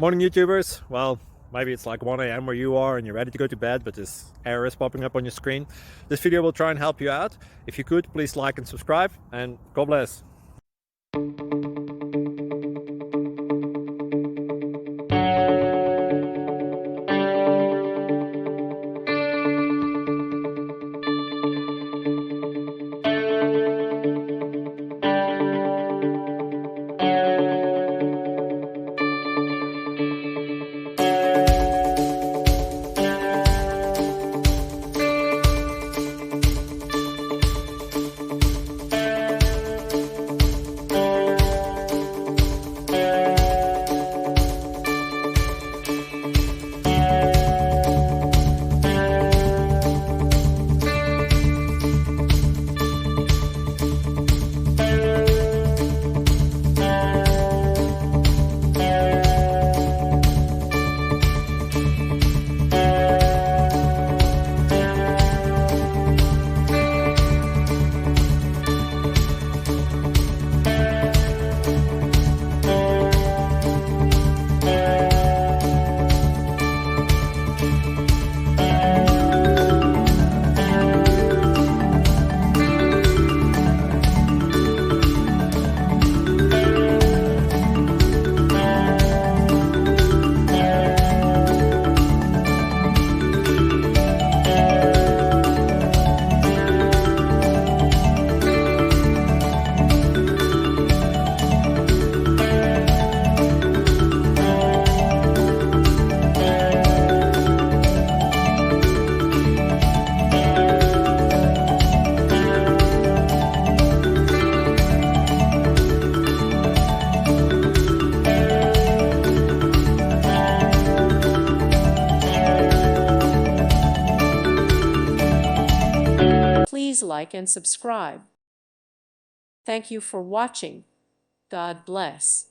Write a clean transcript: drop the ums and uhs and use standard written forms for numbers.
Morning YouTubers. Well, maybe it's like 1 a.m. where you are and you're ready to go to bed, but this error is popping up on your screen. This video will try and help you out. If you could, please like and subscribe, and God bless. Please like and subscribe. Thank you for watching. God bless.